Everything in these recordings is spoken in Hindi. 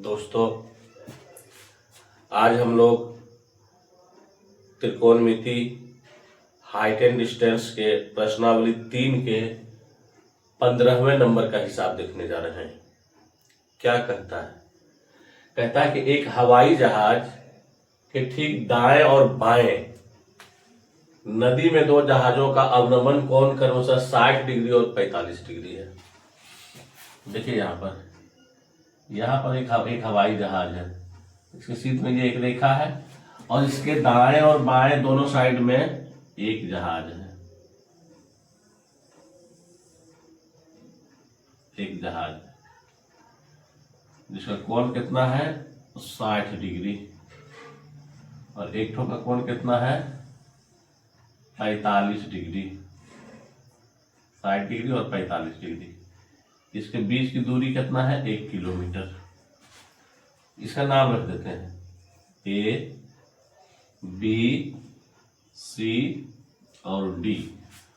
दोस्तों, आज हम लोग त्रिकोणमिति हाइट एंड डिस्टेंस के प्रश्नावली 3 के 15वें नंबर का हिसाब देखने जा रहे हैं। क्या कहता है? कहता है कि एक हवाई जहाज के ठीक दाएं और बाएं नदी में दो जहाजों का अवनमन कोण क्रमशः 60 डिग्री और 45 डिग्री है। देखिए यहाँ पर एक हवाई जहाज है, इसके शीर्ष में ये एक रेखा है और इसके दाएं और बाएं दोनों साइड में एक जहाज है, एक जहाज जिसका कोण कितना है 60 डिग्री और एक ठो का कोण कितना है 45 डिग्री, 60 डिग्री और 45 डिग्री। इसके बीच की दूरी कितना है 1 किलोमीटर। इसका नाम रख देते हैं ए, बी, सी और डी,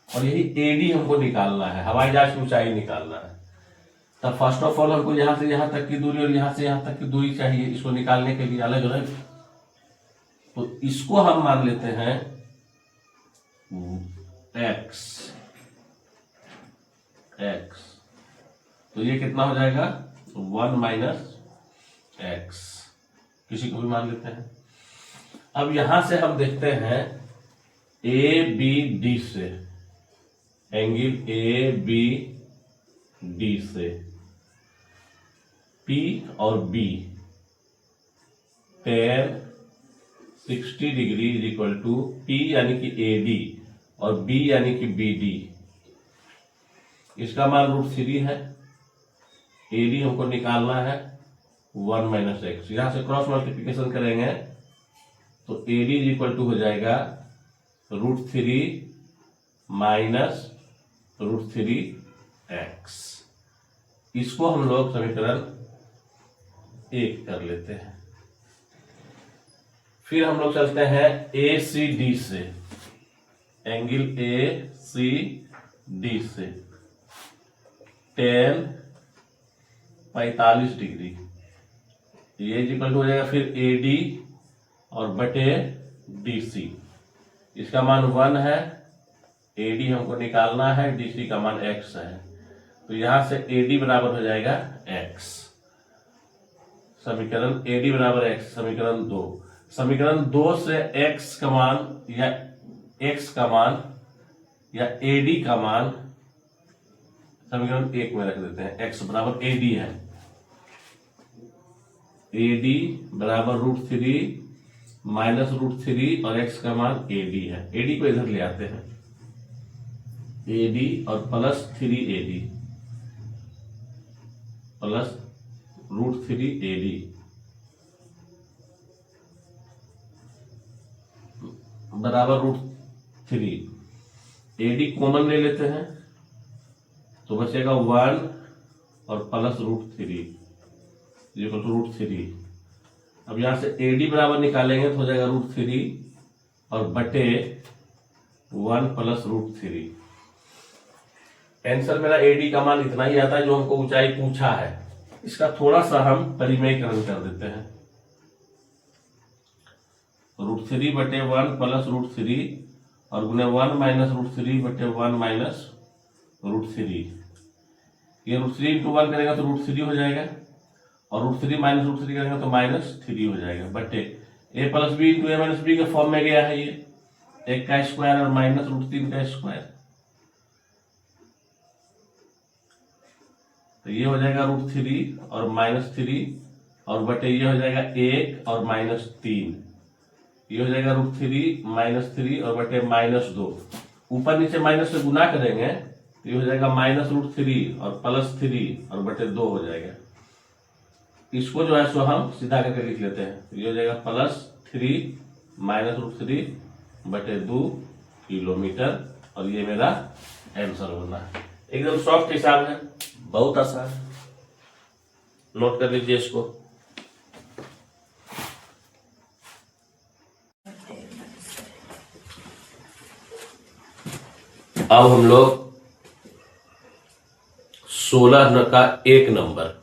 और यही एडी हमको निकालना है, हवाई जहाज की ऊंचाई निकालना है। तब फर्स्ट ऑफ ऑल हमको यहां से यहां तक की दूरी और यहां से यहां तक की दूरी चाहिए। इसको निकालने के लिए अलग अलग, तो इसको हम मान लेते हैं एक्स, तो ये कितना हो जाएगा 1 माइनस एक्स, किसी को भी मान लेते हैं। अब यहां से हम देखते हैं ए बी डी से, एंगल ए बी डी से पी और B tan 60 degree is equal to P यानी कि ए डी और बी यानी कि बी डी। इसका मान √3 है, ए डी हमको निकालना है 1 माइनस एक्स। यहां से क्रॉस मल्टीप्लिकेशन करेंगे तो A D is equal to हो जाएगा √3 माइनस √3 एक्स। इसको हम लोग समीकरण 1 कर लेते हैं। फिर हम लोग चलते हैं ए सी डी से, एंगल ए सी डी से tan 45 डिग्री, ये इक्वल हो जाएगा फिर ए डी और बटे डी सी। इसका मान 1 है, ए डी हमको निकालना है, डी सी का मान x है, तो यहां से ए डी बराबर हो जाएगा x। समीकरण ए डी बराबर x, समीकरण 2। समीकरण 2 से x का मान या x का मान या ए डी का मान समीकरण 1 में रख देते हैं। x बराबर ए डी है, ए डी बराबर √3 माइनस √3 और x का मान ए डी है। ए डी को इधर ले आते हैं, ए डी और प्लस 3 AD प्लस √3 AD बराबर √3। AD कॉमन ले लेते हैं तो बचेगा 1 और प्लस √3 इक्वल टू √3। अब यहां से AD बराबर निकालेंगे तो हो जाएगा √3 और बटे 1 प्लस √3। आंसर मेरा AD का मान इतना ही आता है जो हमको ऊंचाई पूछा है। इसका थोड़ा सा हम परिमेयकरण कर देते हैं, √3 बटे 1 प्लस √3 और गुने 1 माइनस √3 बटे 1 माइनस √3। ये √3 इंटू 1 करेगा तो √3 हो जाएगा और √3 माइनस √3 करेंगे तो -3 हो जाएगा, बटे a plus B into a minus B के फॉर्म में गया है। ये 1 का स्क्वायर और माइनस √3 का स्क्वायर, तो ये हो जाएगा √3 और -3 और बटे ये हो जाएगा 1 और -3, ये हो जाएगा √3 -3 और बटे -2। ऊपर नीचे माइनस से गुना करेंगे तो ये हो जाएगा -√3 और +3 और बटे 2 हो जाएगा। इसको जो है सो हम सीधा करके लिख लेते हैं, तो ये हो जाएगा +3 -√3 बटे 2 किलोमीटर और ये मेरा आंसर होना है। एकदम सॉफ्ट हिसाब है, बहुत आसान, नोट कर लीजिए इसको। अब हम लोग 16 का 1 नंबर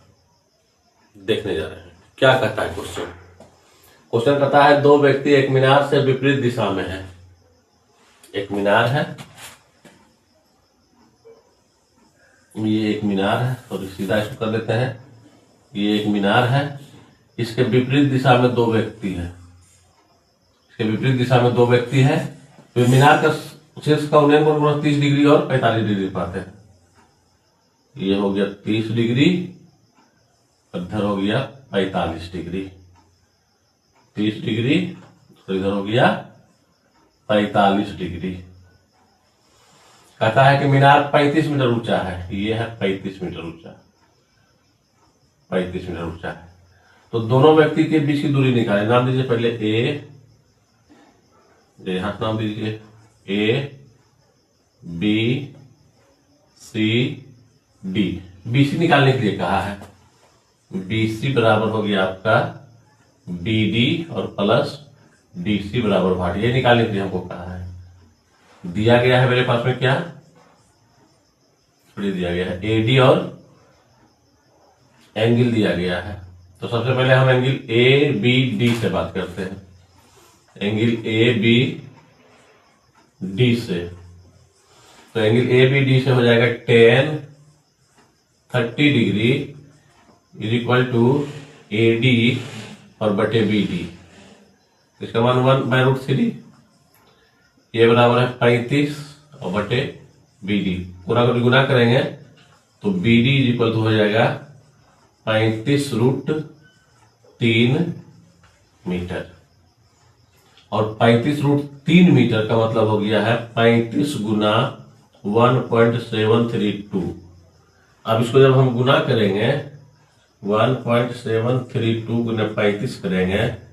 देखने जा रहे हैं। क्या कहता है क्वेश्चन? क्वेश्चन कहता है दो व्यक्ति एक मीनार से विपरीत दिशा में है। एक मीनार है, ये एक मीनार है, और सीधा इसको कर लेते हैं। ये एक मीनार है, इसके विपरीत दिशा में दो व्यक्ति है। इसके विपरीत दिशा में दो व्यक्ति है, तो मीनार का शीर्ष का उन्नयन कोण 30 डिग्री और 45 डिग्री पाते हैं। ये हो गया 30 डिग्री, इधर हो गया 45 डिग्री। 30 डिग्री तो इधर हो गया 45 डिग्री। कहता है कि मीनार 35 मीटर ऊंचा है। ये है 35 मीटर ऊंचा, 35 मीटर ऊंचा है। तो दोनों व्यक्ति के बीच की दूरी निकालें। नाम दीजिए पहले ए, यहां नाम दीजिए A B C D. BC निकालने के लिए कहा है। बीसी बराबर हो गया आपका बीडी और प्लस डीसी बराबर भाट। ये निकालने के लिए हमको कहा है। दिया गया है मेरे पास में क्या दिया गया है, एडी और एंगल दिया गया है। तो सबसे पहले हम एंगल ए बी डी से बात करते हैं। एंगल ए बी डी से, तो एंगल ए बी डी से हो जाएगा 30 degree is equal to A D और बटे बी डी। इसका मान 1/√3। ये बराबर है 35 और बटे बी डी। पूरा करके गुना करेंगे तो B D is equal to हो जाएगा 35√3 मीटर। और 35√3 मीटर का मतलब हो गया है 35 गुना 1.732। अब इसको जब हम गुना करेंगे 1.732 गुना 35 करेंगे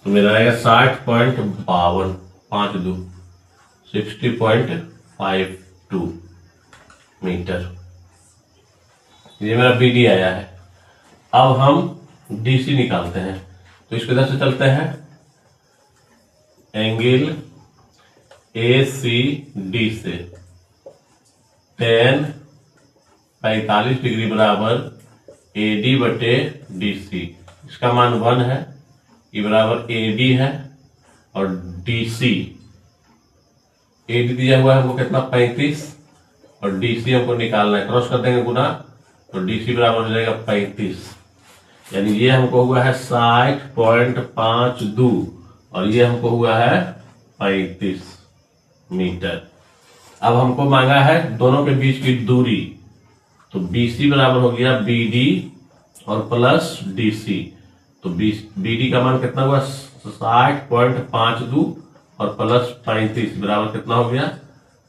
तो मेरा आएगा 60.52 60.52 मीटर। ये मेरा बीडी आया है। अब हम डीसी निकालते हैं। तो इसको इधर से चलते हैं। एंगल ए सी डी से 45 डिग्री बराबर ए डी बटे डी सी। इसका मान 1 है। ये बराबर ए डी है और डी सी। ए डी दिया हुआ है हमको कितना 35 और डी सी हमको निकालना है। क्रॉस कर देंगे गुना तो डी सी बराबर हो जाएगा 35। यानी ये हमको हुआ है 60.52 और ये हमको हुआ है 35 मीटर। अब हमको मांगा है दोनों के बीच की दूरी। तो बीसी बराबर हो गया बीडी और प्लस डीसी। तो बीडी का मान कितना हुआ 60.52 और प्लस 35 बराबर कितना हो गया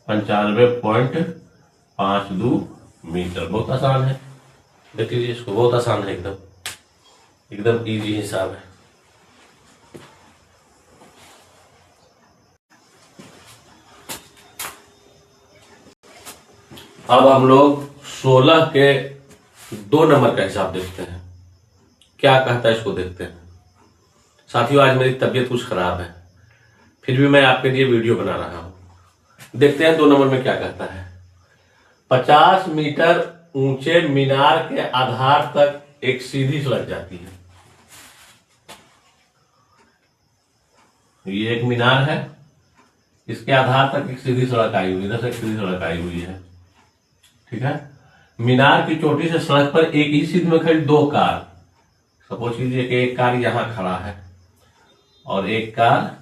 95.52 मीटर। बहुत आसान है, देख लीजिए इसको, बहुत आसान है, एकदम इजी हिसाब है। अब हम लोग 16 के 2 नंबर का हिसाब देखते हैं। क्या कहता है इसको देखते हैं। साथियों आज मेरी तबीयत कुछ खराब है, फिर भी मैं आपके लिए वीडियो बना रहा हूं। देखते हैं 2 नंबर में क्या कहता है। 50 मीटर ऊंचे मीनार के आधार तक एक सीधी सड़क जाती है। ये एक मीनार है, इसके आधार तक एक सीधी सड़क आई हुई है, इधर से एक सीधी सड़क आई हुई है, ठीक है। मीनार की चोटी से सड़क पर एक ही सीध में खड़ी 2 कार। सपोज कीजिए कि एक कार यहां खड़ा है और एक कार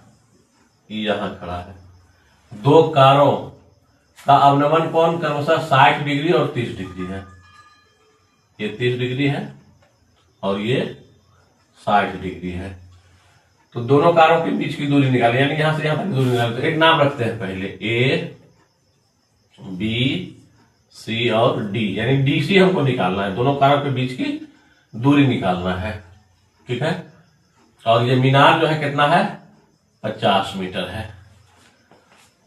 यहां खड़ा है। 2 कारों का अवनमन कोण क्रमशः 60 डिग्री और 30 डिग्री है। ये 30 डिग्री है और ये 60 डिग्री है। तो दोनों कारों के बीच की दूरी निकालें, यानी यहां से यहां तक दूरी निकालें। तो एक नाम रखते हैं पहले, ए बी सी और डी, यानी डी सी हमको निकालना है, दोनों कारक के बीच की दूरी निकालना है। ठीक है, और ये मीनार जो है कितना है, 50 मीटर है।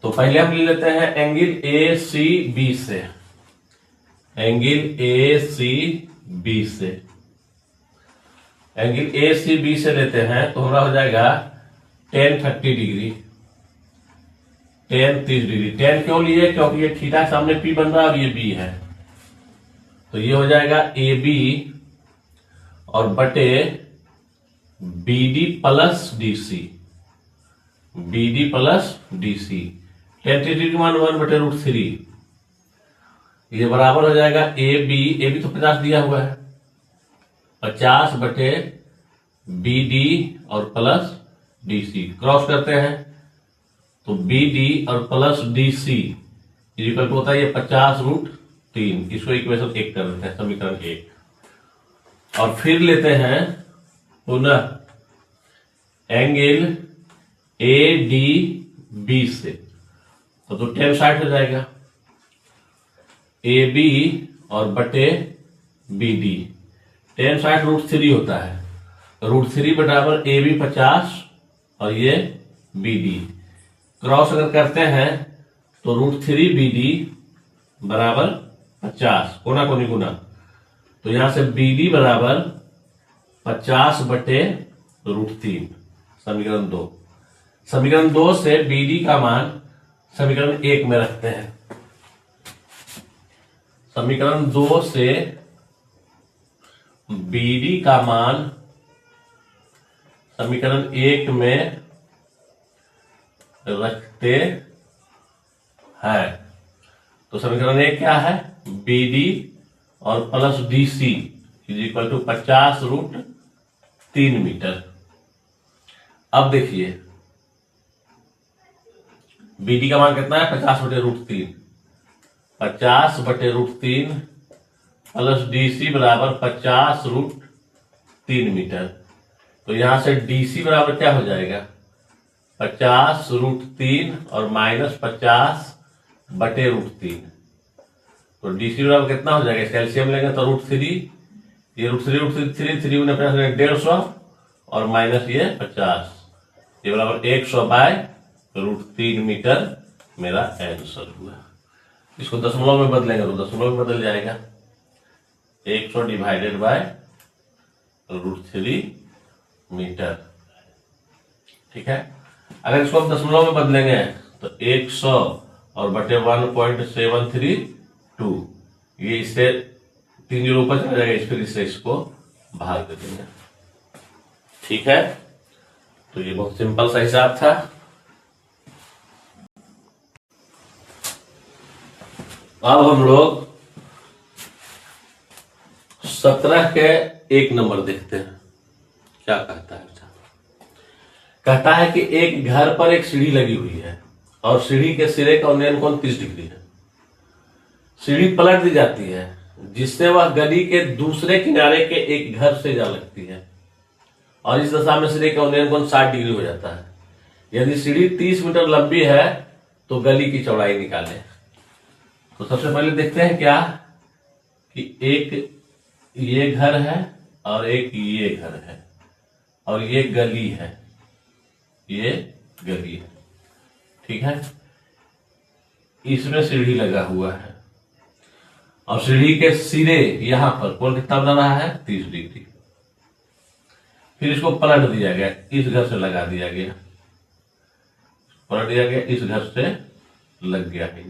तो पहले हम ले लेते हैं एंगल ए सी बी से, एंगल ए सी बी से, एंगल ए सी बी से लेते हैं तो हमारा हो जाएगा tan 30 degree, tan 30 degree. tan क्यों लिए, क्योंकि ये थीटा सामने P बन रहा है और ये B है, तो ये हो जाएगा AB और बटे BD plus DC, BD plus DC। tan 30 degree मान 1/√3, ये बराबर हो जाएगा AB तो 50 दिया हुआ है, 50 बटे BD और प्लस DC, क्रॉस करते हैं तो BD और प्लस DC इक्वल होता है ये 50√3। इसको इक्वेशन 1 कर देते हैं, समीकरण 1। और फिर लेते हैं पुनः एंगल ADB से, तो tan 60 हो जाएगा AB और बटे BD, tan 60√3 होता है, √3 बराबर AB 50 और ये BD, क्रॉस अगर करते हैं तो √3 BD बराबर 50, कोना कोनी गुना, तो यहां से BD बराबर 50 बटे √3, समीकरण 2। समीकरण 2 से BD का मान समीकरण 1 में रखते हैं, समीकरण 2 से BD का मान समीकरण 1 में रखते हैं, तो समीकरण 1 क्या है, BD और plus DC is equal to 50√3 metre. अब देखिए BD का मान कितना है, 50/√3, 50/√3 प्लस DC बराबर 50√3 मीटर। तो यहां से DC बराबर क्या हो जाएगा, 50√3 और माइनस 50/√3, तो DC बराबर कितना हो जाएगा, कैल्शियम लेंगे तो √3, ये √3 3 गुना 150 और माइनस ये 50, ये बराबर 100/√3 मीटर मेरा आंसर हुआ। इसको दशमलव में बदलेंगे तो दशमलव में बदल जाएगा, 100 डिवाइडेड बाय √3 मीटर। ठीक है, अगर इसको हम दशमलव में बदलेंगे तो 100 और बटे 1.732, ये इससे 3 जीरो ऊपर चला जाएगा, फिर इससे इसको भाग दे देंगे। ठीक है, तो ये बहुत सिंपल सा हिसाब था। अब हम लोग 17 के 1 नंबर देखते हैं, क्या कहता है। कहता है कि एक घर पर एक सीढ़ी लगी हुई है और सीढ़ी के सिरे का उन्नयन कोण 30 डिग्री है। सीढ़ी पलट दी जाती है जिससे वह गली के दूसरे किनारे के एक घर से जा लगती है और इस दशा में सिरे का उन्नयन कोण 60 डिग्री हो जाता है। यदि सीढ़ी 30 मीटर लंबी है तो गली की चौड़ाई निकालें। तो सबसे पहले देखते हैं क्या कि एक ये घर है और एक ये घर है और ये गली है, ये गली है। ठीक है, इसमें सीढ़ी लगा हुआ है और सीढ़ी के सिरे यहां पर कोण कितना बना रहा है, 30 डिग्री। फिर इसको पलट दिया गया, इस घर से लगा दिया गया, पलट दिया गया, इस घर से लग गया है,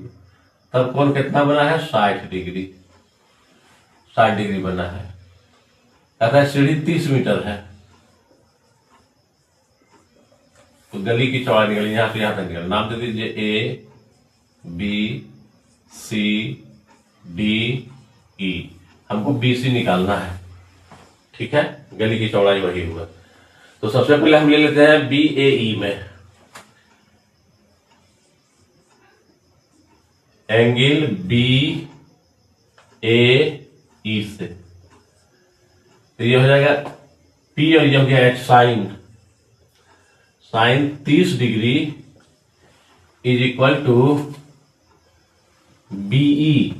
तब कोण कितना बना है, 60 डिग्री, 60 डिग्री बना है। कहता है सीढ़ी 30 मीटर है तो गली की चौड़ाई निकली, यहां से यहां तक निकल, नाम दे दीजिए A B C D E, हमको BC निकालना है। ठीक है, गली की चौड़ाई वही हुआ। तो सबसे पहले हम ले लेते हैं BAE में एंगल BAE से, तो ये हो जाएगा P और ये हो गया H, sine 30 degree is equal to BE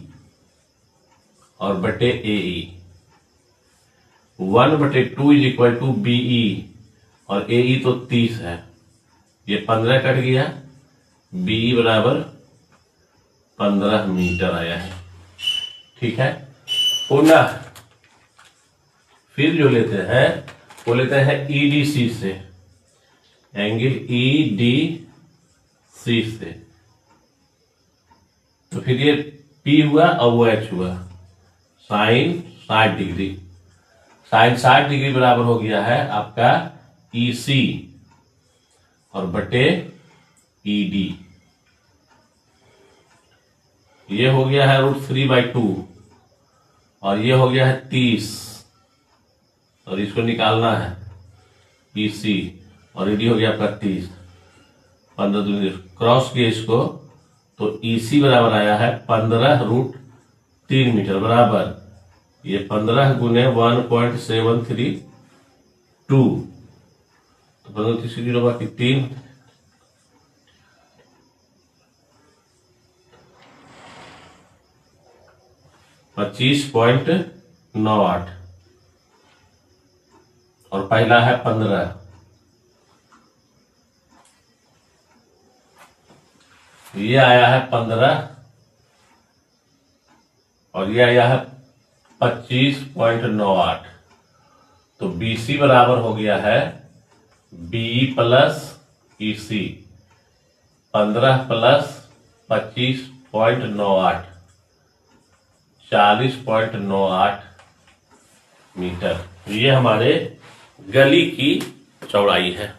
और बटे AE. 1/2 is equal to BE और एई तो 30 है, ये 15 कट गया, बीई बराबर 15 मीटर आया है। ठीक है, पुनः फिर जो लेते हैं वो लेते हैं ईडीसी से, एंगल ईडीसी से। तो फिर ये पी हुआ और वो एच हुआ, साइन 60 डिग्री। साइन 60 डिग्री बराबर हो गया है आपका ईसी और बटे ईडी। ये हो गया है √3/2 और ये हो गया है 30 और इसको निकालना है ईसी और ईडी हो गया आपका 30। 15 दूनी क्रॉस किए इसको तो ईसी बराबर आया है 15√3 मीटर बराबर ये 15 गुने 1.732 तो 15 बाकी 3 25.98 और पहला है 15। ये आया है 15 और ये आया है 25.98। तो बीसी बराबर हो गया है बीई प्लस ईसी, 15 प्लस 25.98 40.98 मीटर। ये हमारे गली की चौड़ाई है।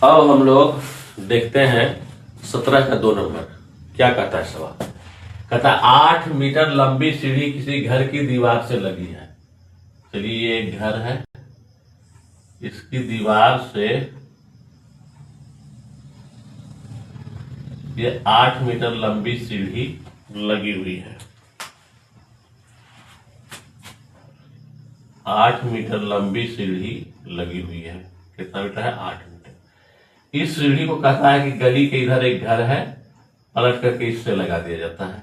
अब हम लोग देखते हैं 17 का 2 नंबर क्या कहता है सवाल। कहता है 8 मीटर लंबी सीढ़ी किसी घर की दीवार से लगी है। चलिए ये एक घर है, इसकी दीवार से ये 8 मीटर लंबी सीढ़ी लगी हुई है। 8 मीटर लंबी सीढ़ी लगी हुई है। कितना मीटर है? 8 मीटर। इस सीढ़ी को कहता है कि गली के इधर एक घर है, पलट करके इससे लगा दिया जाता है।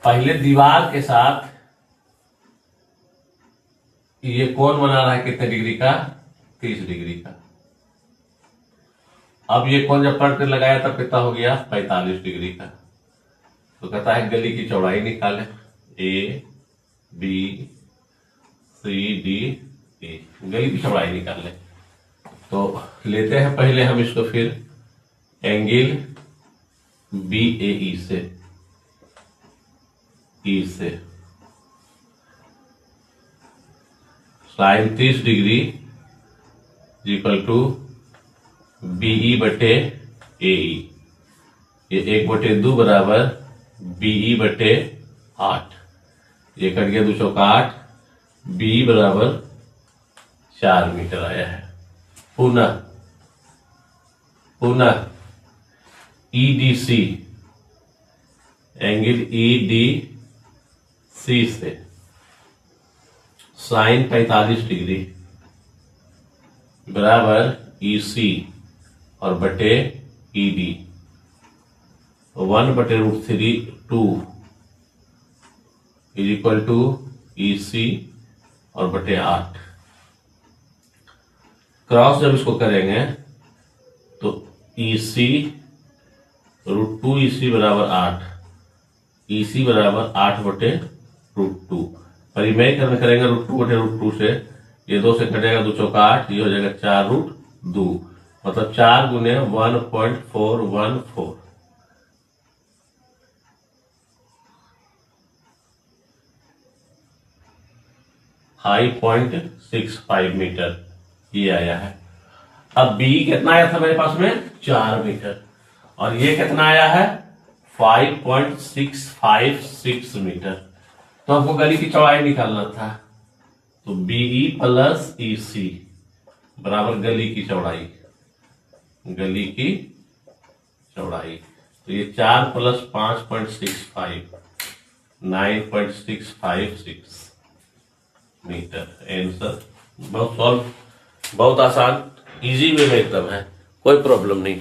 पहले दीवार के साथ ये कोण बना रहा है कितने डिग्री का? 30 डिग्री का। अब ये कोण जब पलट कर लगाया तब कितना हो गया? 45 डिग्री का। तो कहता है गली की चौड़ाई निकाले, ए बी सी डी ई, गली की चौड़ाई निकाल ले। तो लेते हैं पहले हम इसको फिर एंगल बी ए ई से, ई से sine 30 degree equal to BE बटे एई। ये 1/2 बराबर बीई बटे 8। ये कट गया 2 चौका 8, बीई बराबर 4 मीटर आया है। पुनः ईडीसी, एंगल ईडीसी से साइन 45 डिग्री बराबर ईसी और बटे ED. 1/√3 is equal to EC और बटे 8। क्रॉस जब इसको करेंगे तो ईसी √2 ईसी बराबर 8, ईसी बराबर 8/√2। परिमेय करने करेंगे √2/√2 से, ये 2 से कटेगा 2 चौका 8, ये हो जाएगा 4√2, मतलब 4 गुने 1.414। हाई 0.65 मीटर ये आया है। अब बी कितना आया था मेरे पास में? 4 मीटर। और ये कितना आया है? 5.656 मीटर। तो हमको गली की चौड़ाई निकालना था, तो बीई प्लस ईसी बराबर गली की चौड़ाई। गली की चौड़ाई। तो ये 4 + 5.65 9.656 मीटर आंसर। बहुत आसान, इजी वे में एकदम है, कोई प्रॉब्लम नहीं।